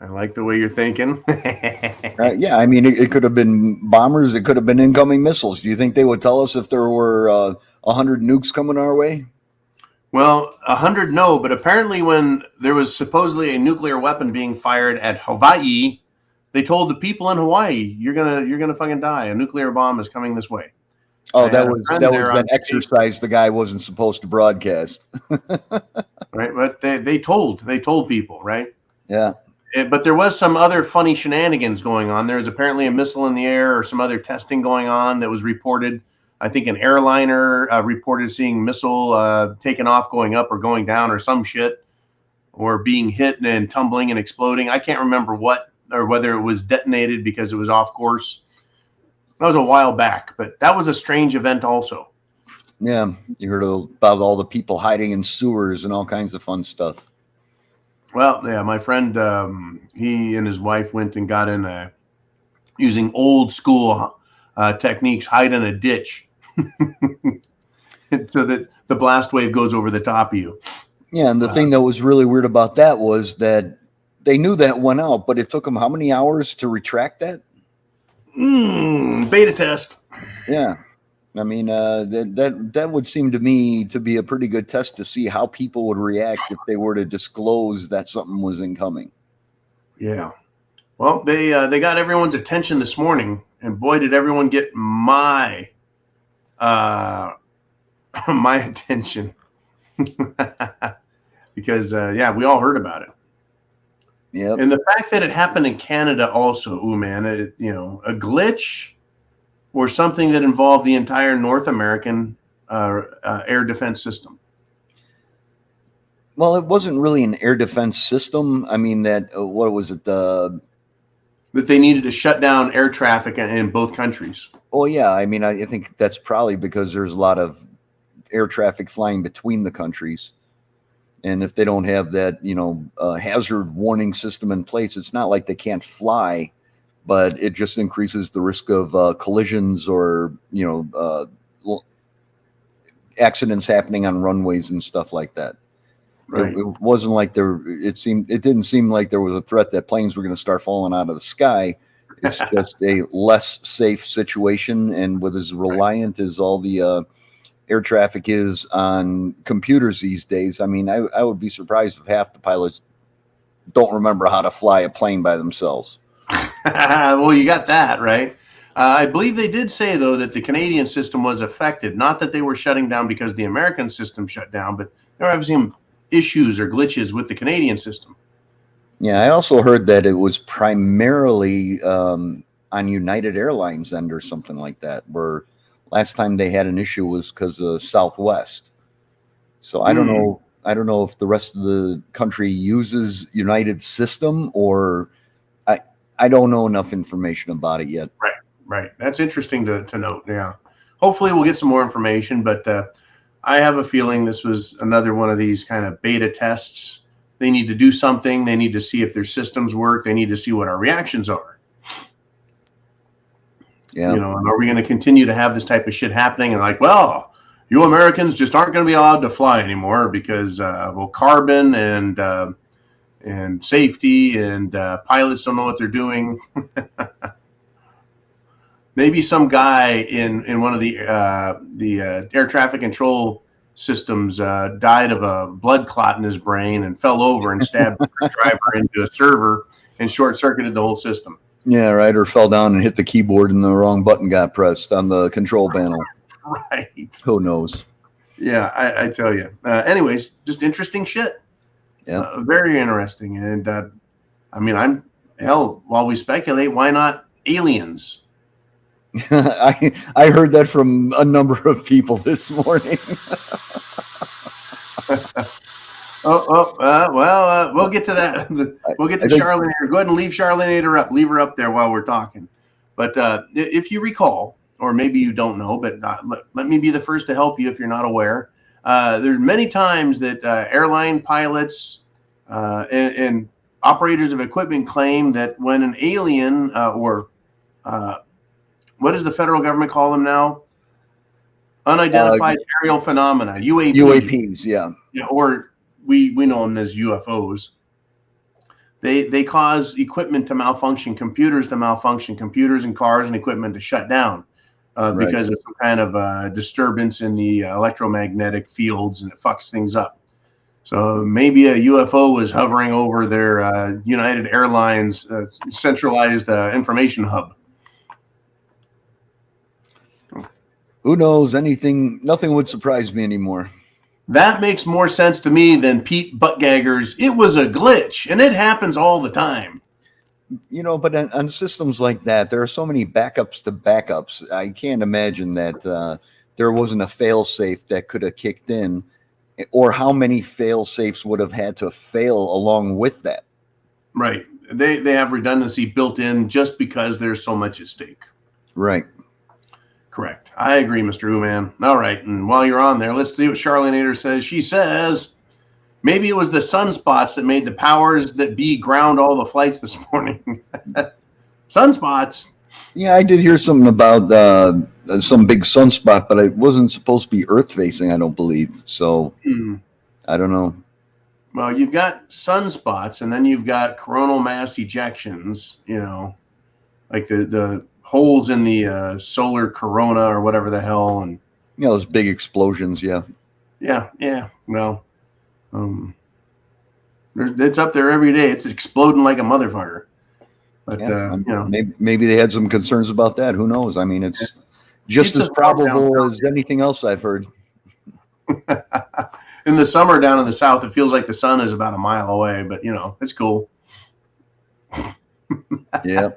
I like the way you're thinking. Yeah, I mean, it could have been bombers. It could have been incoming missiles. Do you think they would tell us if there were 100 nukes coming our way? Well, 100, no, but apparently when there was supposedly a nuclear weapon being fired at Hawaii, they told the people in Hawaii, "You're gonna fucking die. A nuclear bomb is coming this way." Oh, that was that exercise the guy wasn't supposed to broadcast. Right, but they told people, right? Yeah. But there was some other funny shenanigans going on. There was apparently a missile in the air or some other testing going on that was reported. I think an airliner reported seeing missile taken off, going up or going down or some shit, or being hit and tumbling and exploding. I can't remember what, or whether it was detonated because it was off course. That was a while back, but that was a strange event also. Yeah, you heard about all the people hiding in sewers and all kinds of fun stuff. Well, yeah, my friend, he and his wife went and got in using old school techniques, hide in a ditch so that the blast wave goes over the top of you. Yeah, and the thing that was really weird about that was that they knew that went out, but it took them how many hours to retract that? Beta test. Yeah. I mean, that would seem to me to be a pretty good test to see how people would react if they were to disclose that something was incoming. Yeah. Well, they got everyone's attention this morning, and boy, did everyone get my attention. Because we all heard about it. Yeah. And the fact that it happened in Canada also, a glitch or something that involved the entire North American air defense system. Well, it wasn't really an air defense system. I mean, what was it? That they needed to shut down air traffic in both countries. Oh, yeah. I mean, I think that's probably because there's a lot of air traffic flying between the countries. And if they don't have that, hazard warning system in place, it's not like they can't fly, but it just increases the risk of collisions or, accidents happening on runways and stuff like that. Right. It wasn't like it didn't seem like there was a threat that planes were going to start falling out of the sky. It's just a less safe situation. And with as reliant as all the air traffic is on computers these days, I mean, I would be surprised if half the pilots don't remember how to fly a plane by themselves. Well, you got that, right? I believe they did say, though, that the Canadian system was affected. Not that they were shutting down because the American system shut down, but there were obviously some issues or glitches with the Canadian system. Yeah, I also heard that it was primarily on United Airlines end or something like that, where last time they had an issue was because of Southwest. So I don't know. I don't know if the rest of the country uses United system, or I don't know enough information about it yet. Right. That's interesting to note. Yeah. Hopefully we'll get some more information, but I have a feeling this was another one of these kind of beta tests. They need to do something. They need to see if their systems work. They need to see what our reactions are. Yeah. You know, and are we going to continue to have this type of shit happening? And like, well, you Americans just aren't going to be allowed to fly anymore because, well, carbon and safety and pilots don't know what they're doing. Maybe some guy in one of the air traffic control systems died of a blood clot in his brain and fell over and stabbed the driver into a server and short-circuited the whole system. Yeah, right. Or fell down and hit the keyboard and the wrong button got pressed on the control panel. Right. Who knows? Yeah, I tell you. Anyways, just interesting shit. Yeah. Very interesting. And I mean, while we speculate, why not aliens? I heard that from a number of people this morning. We'll get to that. We'll get to Charlanator. Go ahead and leave Charlanator up. Leave her up there while we're talking. But if you recall, or maybe you don't know, but let me be the first to help you if you're not aware. There's many times that airline pilots and operators of equipment claim that when an alien or what does the federal government call them now? Unidentified aerial phenomena, UAPs. UAPs, yeah. Or we know them as UFOs. They cause equipment to malfunction, computers to malfunction, computers and cars and equipment to shut down because of some kind of disturbance in the electromagnetic fields, and it fucks things up. So maybe a UFO was hovering over their United Airlines centralized information hub. Who knows? Nothing would surprise me anymore. That makes more sense to me than Pete Buttgagger's "it was a glitch," and it happens all the time. You know, but on systems like that, there are so many backups to backups. I can't imagine that there wasn't a fail-safe that could have kicked in, or how many fail-safes would have had to fail along with that. Right. They have redundancy built in just because there's so much at stake. Right. Correct. I agree, Mr. Uman. All right. And while you're on there, let's see what Charlanator says. She says, maybe it was the sunspots that made the powers that be ground all the flights this morning. Sunspots. Yeah, I did hear something about some big sunspot, but it wasn't supposed to be Earth facing, I don't believe. So I don't know. Well, you've got sunspots, and then you've got coronal mass ejections, you know, like the holes in the solar corona or whatever the hell. And you know, those big explosions. Yeah. Well, it's up there every day. It's exploding like a motherfucker. But you know, maybe they had some concerns about that. Who knows? I mean, it's just as probable as anything else I've heard. In the summer down in the south, it feels like the sun is about a mile away, but you know, it's cool. Yeah.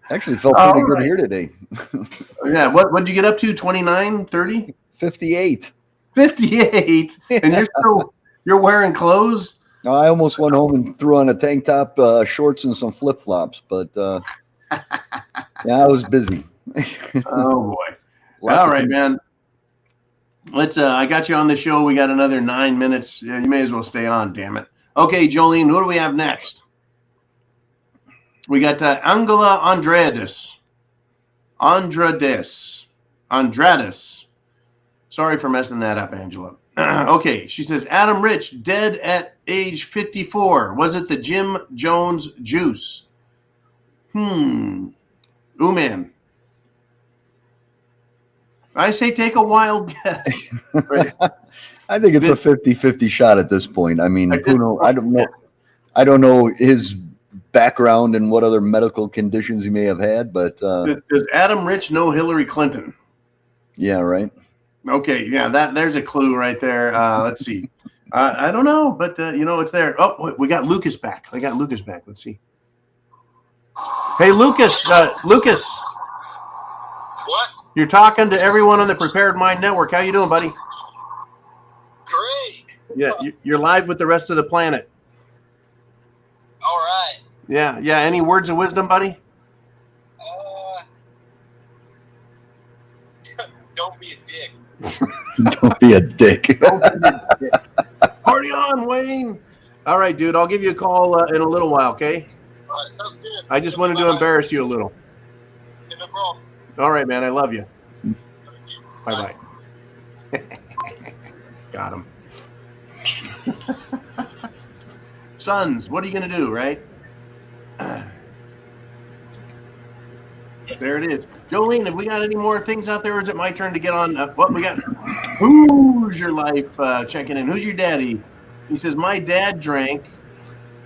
Actually felt pretty good here today. Yeah. What'd you get up to? 29, 30? 58. 58. And you're wearing clothes? I almost went home and threw on a tank top, shorts, and some flip flops, but yeah, I was busy. Oh boy! All right, man. Let's. I got you on the show. We got another 9 minutes. You may as well stay on. Damn it. Okay, Jolene. What do we have next? We got Angela Andrades. Sorry for messing that up, Angela. Okay, she says, Adam Rich, dead at age 54. Was it the Jim Jones juice? Man. I say take a wild guess. Right. I think it's a 50-50 shot at this point. I mean, who knows? I don't know. I don't know his background and what other medical conditions he may have had, but does Adam Rich know Hillary Clinton? Yeah, right. Okay, yeah, there's a clue right there. Let's see. I don't know, but it's there. Oh, we got Lucas back. Let's see. Hey, Lucas. Lucas. What? You're talking to everyone on the Prepared Mind Network. How you doing, buddy? Great. Yeah, you're live with the rest of the planet. All right. Yeah. Any words of wisdom, buddy? Don't be a dick. Don't be a dick. Party on, Wayne. All right, dude. I'll give you a call in a little while, okay? All right, sounds good. I just wanted to embarrass you a little. Yeah, no problem. All right, man. I love you. Thank you. Bye-bye. Got him. Sons, what are you going to do, right? There it is. Jolene, have we got any more things out there, or is it my turn to get on? What we got? Who's your life checking in? Who's your daddy? He says, my dad drank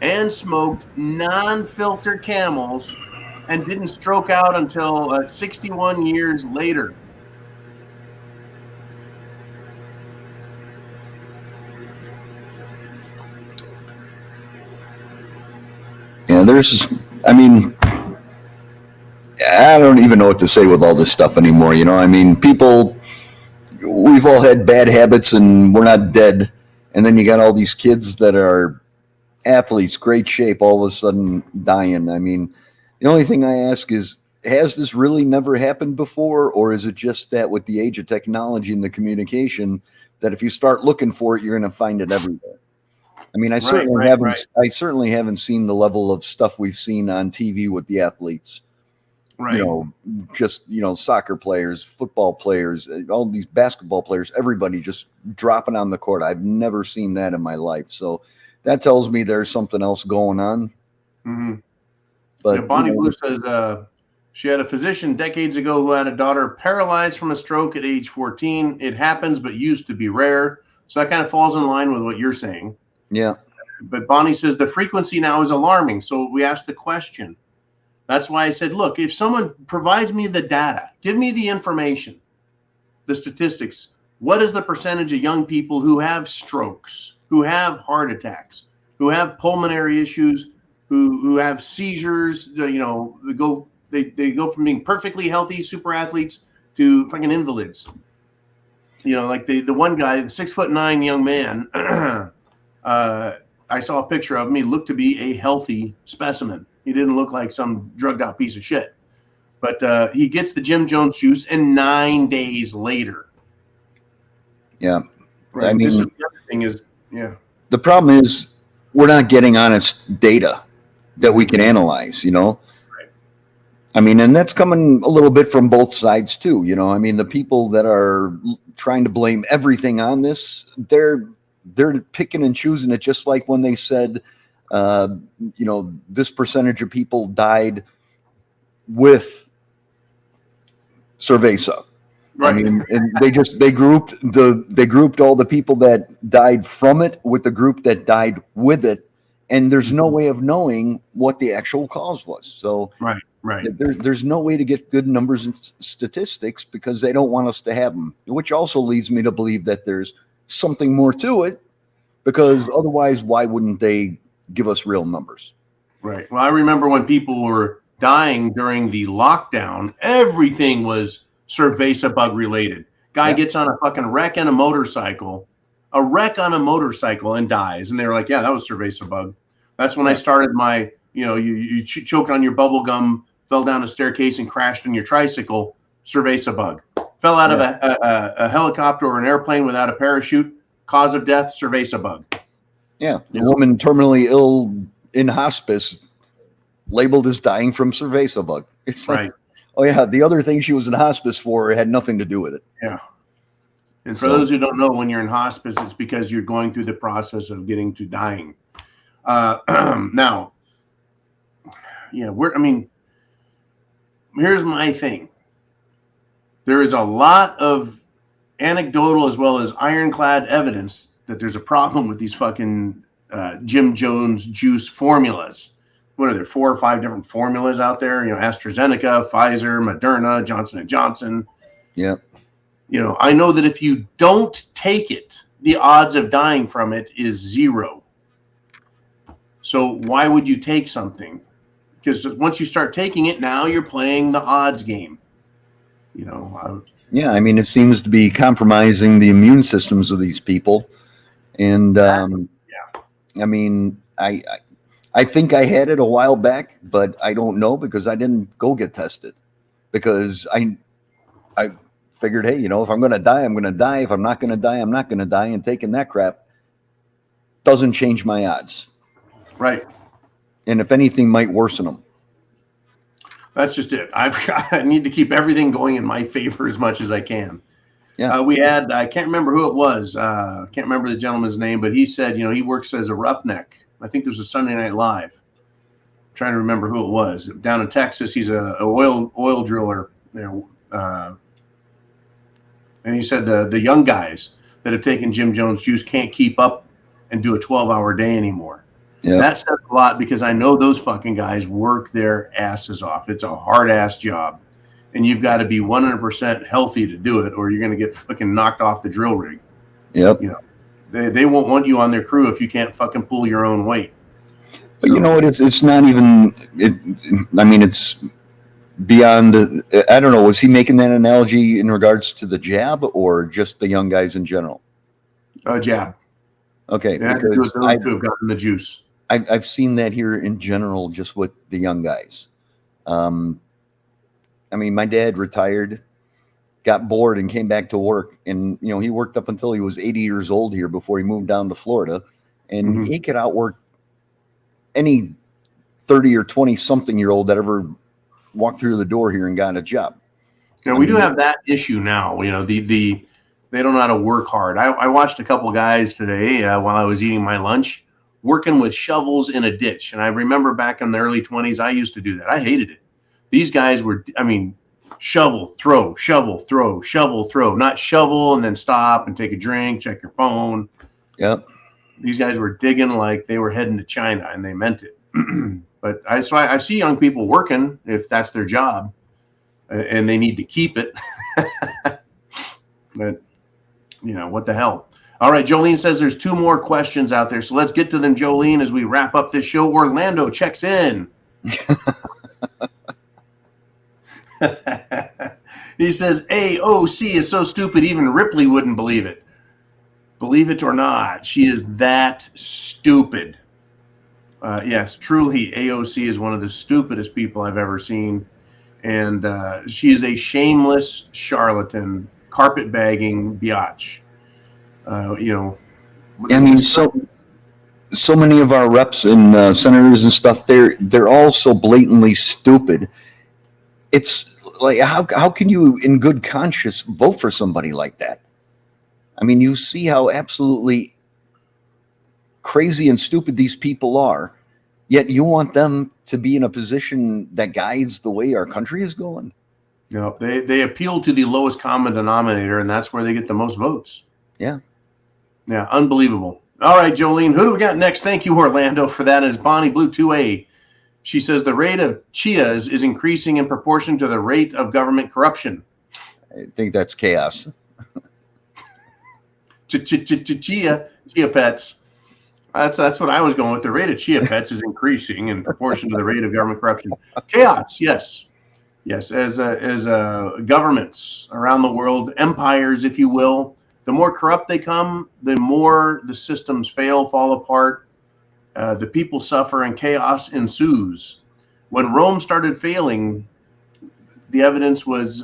and smoked non-filter Camels and didn't stroke out until 61 years later. Yeah, I don't even know what to say with all this stuff anymore. We've all had bad habits and we're not dead. And then you got all these kids that are athletes, great shape, all of a sudden dying. The only thing I ask is, has this really never happened before? Or is it just that with the age of technology and the communication, that if you start looking for it, you're going to find it everywhere? I certainly haven't seen the level of stuff we've seen on TV with the athletes. Right. Soccer players, football players, all these basketball players, everybody just dropping on the court. I've never seen that in my life. So that tells me there's something else going on. Mm-hmm. But Bonnie Blue says she had a physician decades ago who had a daughter paralyzed from a stroke at age 14. It happens, but used to be rare. So that kind of falls in line with what you're saying. Yeah. But Bonnie says the frequency now is alarming. So we asked the question. That's why I said, look, if someone provides me the data, give me the information, the statistics, what is the percentage of young people who have strokes, who have heart attacks, who have pulmonary issues, who have seizures, they go from being perfectly healthy super athletes to fucking invalids. Like the one guy, the 6'9" young man, I saw a picture of him. He looked to be a healthy specimen. He didn't look like some drugged out piece of shit. But he gets the Jim Jones juice, and 9 days later. Yeah. Right. The other thing is, yeah. The problem is we're not getting honest data that we can analyze, Right. And that's coming a little bit from both sides too. The people that are trying to blame everything on this, they're picking and choosing it, just like when they said, this percentage of people died with cerveza. Right. And they grouped all the people that died from it with the group that died with it, and there's no way of knowing what the actual cause was. So right. There's no way to get good numbers and statistics because they don't want us to have them, which also leads me to believe that there's something more to it, because otherwise, why wouldn't they give us real numbers? Right. Well, I remember when people were dying during the lockdown, everything was cerveza bug related. Guy gets on a fucking wreck on a motorcycle and dies. And they were like, yeah, that was cerveza bug. That's when I started my, you choked on your bubble gum, fell down a staircase and crashed on your tricycle, cerveza bug. Fell out of a helicopter or an airplane without a parachute, cause of death, cerveza bug. Yeah, a woman terminally ill in hospice, labeled as dying from cerveza bug. It's like, right. Oh yeah, the other thing she was in hospice for had nothing to do with it. Yeah. And for those who don't know, when you're in hospice, it's because you're going through the process of getting to dying. Now, yeah, here's my thing. There is a lot of anecdotal as well as ironclad evidence that there's a problem with these fucking Jim Jones juice formulas. What are there, 4 or 5 different formulas out there? AstraZeneca, Pfizer, Moderna, Johnson & Johnson. Yeah. I know that if you don't take it, the odds of dying from it is 0. So why would you take something? Because once you start taking it, now you're playing the odds game. Yeah, it seems to be compromising the immune systems of these people. And I think I had it a while back, but I don't know because I didn't go get tested. Because I figured, hey, if I'm going to die, I'm going to die. If I'm not going to die, I'm not going to die. And taking that crap doesn't change my odds. Right. And if anything, might worsen them. That's just it. I need to keep everything going in my favor as much as I can. Yeah. We had, I can't remember who it was. Can't remember the gentleman's name, but he said, he works as a roughneck. I think this was Sunday Night Live. I'm trying to remember who it was. Down in Texas, he's a oil driller there. And he said the young guys that have taken Jim Jones juice can't keep up and do a 12-hour day anymore. Yeah. That says a lot because I know those fucking guys work their asses off. It's a hard-ass job. And you've got to be 100% healthy to do it or you're going to get fucking knocked off the drill rig. Yep. They won't want you on their crew if you can't fucking pull your own weight. But it's not even, it's beyond, I don't know, was he making that analogy in regards to the jab or just the young guys in general? Jab. Okay. Because those who have gotten the juice. I've seen that here in general, just with the young guys. My dad retired, got bored and came back to work. And, he worked up until he was 80 years old here before he moved down to Florida. And he could outwork any 30 or 20 something year old that ever walked through the door here and got a job. We do have that issue now. They don't know how to work hard. I watched a couple guys today while I was eating my lunch working with shovels in a ditch. And I remember back in the early 20s, I used to do that. I hated it. These guys were, shovel, throw, shovel, throw, shovel, throw, not shovel and then stop and take a drink, check your phone. Yep. These guys were digging like they were heading to China and they meant it. But I see young people working if that's their job and they need to keep it. But, what the hell? All right, Jolene says there's 2 more questions out there. So let's get to them, Jolene, as we wrap up this show. Orlando checks in. He says, AOC is so stupid, even Ripley wouldn't believe it. Believe it or not, she is that stupid. Yes, truly, AOC is one of the stupidest people I've ever seen. And she is a shameless charlatan, carpetbagging biatch. So many of our reps and senators and stuff, they're all so blatantly stupid. It's like, how can you in good conscience vote for somebody like that? You see how absolutely crazy and stupid these people are, yet you want them to be in a position that guides the way our country is going. They appeal to the lowest common denominator, and that's where they get the most votes. Yeah. Yeah, unbelievable. All right, Jolene, who do we got next? Thank you, Orlando, for that. It's Bonnie Blue 2A. She says the rate of chias is increasing in proportion to the rate of government corruption. I think that's chaos. Chia pets. That's what I was going with. The rate of chia pets is increasing in proportion to the rate of government corruption. Chaos, yes. As governments around the world, empires, if you will, the more corrupt they come, the more the systems fall apart. The people suffer and chaos ensues. When Rome started failing, the evidence was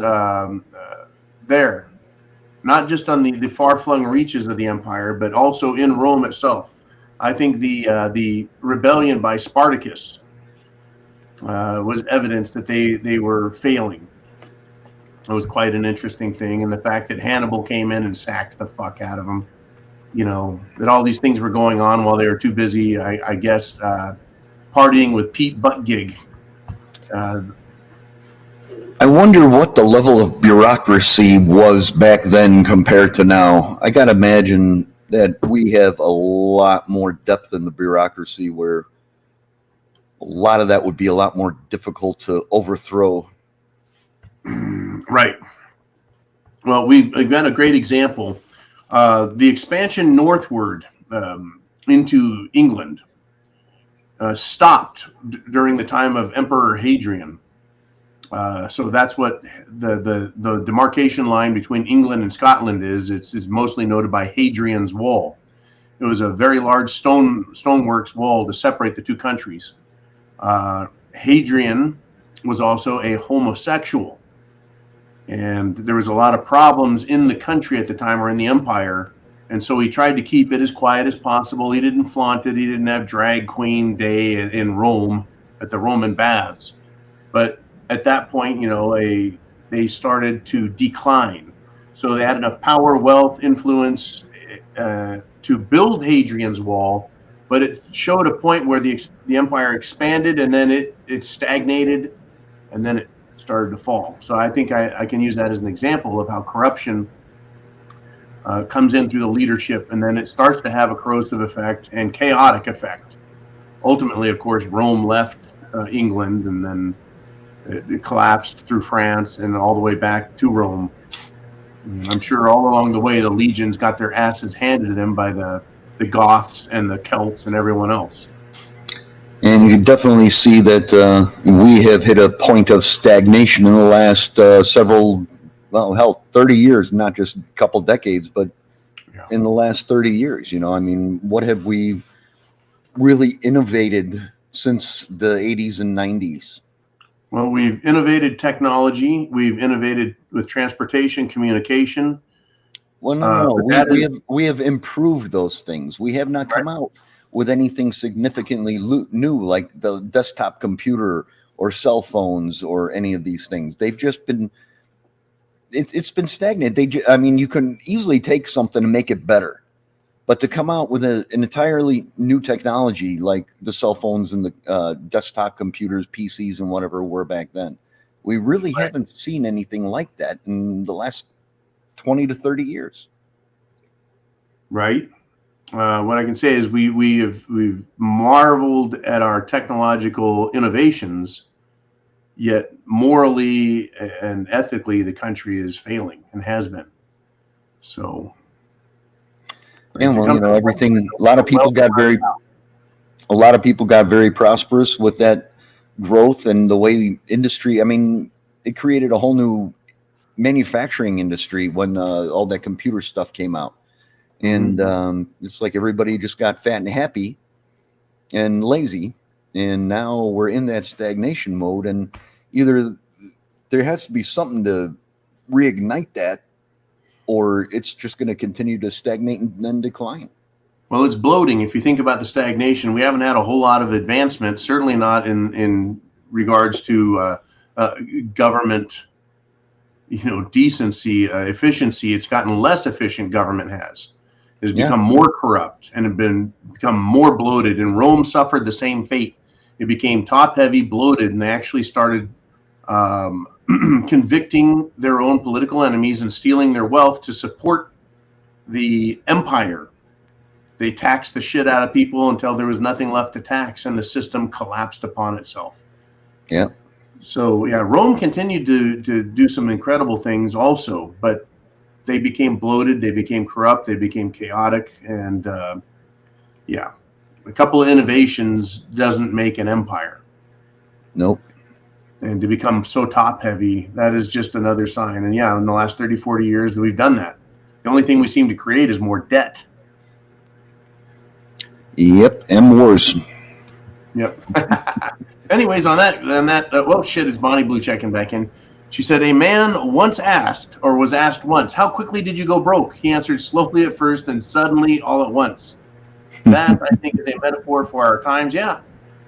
there, not just on the far-flung reaches of the empire, but also in Rome itself. I think the rebellion by Spartacus was evidence that they were failing. It was quite an interesting thing. And the fact that Hannibal came in and sacked the fuck out of him, that all these things were going on while they were too busy, I guess, partying with Pete Buttigieg. I wonder what the level of bureaucracy was back then compared to now. I got to imagine that we have a lot more depth in the bureaucracy where a lot of that would be a lot more difficult to overthrow. Right. Well, we've got a great example. The expansion northward into England stopped during the time of Emperor Hadrian. So that's what the demarcation line between England and Scotland is. It's mostly noted by Hadrian's Wall. It was a very large stoneworks wall to separate the two countries. Hadrian was also a homosexual. And there was a lot of problems in the country at the time, or in the empire. And so he tried to keep it as quiet as possible. He didn't flaunt it. He didn't have drag queen day in Rome at the Roman baths. But at that point, they started to decline. So they had enough power, wealth, influence to build Hadrian's Wall. But it showed a point where the empire expanded, and then it stagnated, and then it started to fall. So I think I can use that as an example of how corruption comes in through the leadership, and then it starts to have a corrosive effect and chaotic effect. Ultimately, of course, Rome left England, and then it collapsed through France and all the way back to Rome. I'm sure all along the way, the legions got their asses handed to them by the Goths and the Celts and everyone else. And you can definitely see that we have hit a point of stagnation in the last 30 years, not just a couple decades, but in the last 30 years. What have we really innovated since the 80s and 90s? Well, we've innovated technology. We've innovated with transportation, communication. Well, no. We have improved those things. We have not come out with anything significantly new, like the desktop computer or cell phones or any of these things. They've just been, it's been stagnant. You can easily take something and make it better, but to come out with an entirely new technology like the cell phones and the desktop computers, PCs, and whatever were back then, we really haven't seen anything like that in the last 20 to 30 years. Right. What I can say is we've marveled at our technological innovations, yet morally and ethically the country is failing and has been. So, and everything. A lot of people got very prosperous with that growth and the way the industry. It created a whole new manufacturing industry when all that computer stuff came out. And it's like everybody just got fat and happy and lazy. And now we're in that stagnation mode. And either there has to be something to reignite that, or it's just going to continue to stagnate and then decline. Well, it's bloating. If you think about the stagnation, we haven't had a whole lot of advancement, certainly not in regards to government, decency, efficiency. It's gotten less efficient, government has. It's become more corrupt and become more bloated. And Rome suffered the same fate. It became top-heavy, bloated, and they actually started convicting their own political enemies and stealing their wealth to support the empire. They taxed the shit out of people until there was nothing left to tax, and the system collapsed upon itself. Yeah. So, Rome continued to do some incredible things also, but they became bloated, they became corrupt, they became chaotic, and a couple of innovations doesn't make an empire. Nope. And to become so top-heavy, that is just another sign. And in the last 30, 40 years, we've done that. The only thing we seem to create is more debt. Yep, and wars. Yep. Anyways, on that, is Bonnie Blue checking back in. She said, a man was asked once, how quickly did you go broke? He answered, slowly at first, then suddenly all at once. That, I think, is a metaphor for our times. Yeah.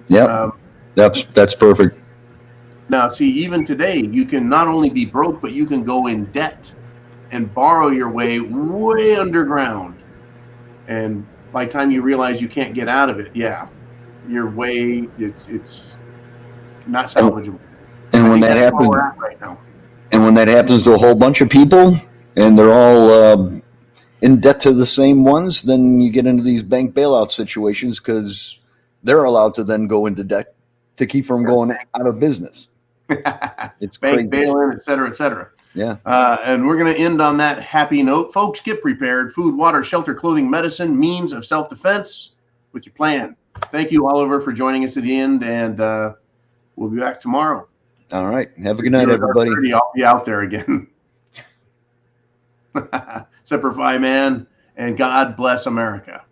Yeah. That's perfect. Now, see, even today, you can not only be broke, but you can go in debt and borrow your way underground. And by the time you realize you can't get out of it, you're it's not salvageable. And I when think that that's where happens, we're at right now. and when that happens to a whole bunch of people, and they're all in debt to the same ones, then you get into these bank bailout situations because they're allowed to then go into debt to keep from going out of business. It's Bank crazy. bail-in, et cetera, et cetera. Yeah. And we're going to end on that happy note. Folks, get prepared. Food, water, shelter, clothing, medicine, means of self-defense with your plan. Thank you, Oliver, for joining us at the end, and we'll be back tomorrow. All right. Have a good night, everybody. I'll be out there again. Semper Fi, man, and God bless America.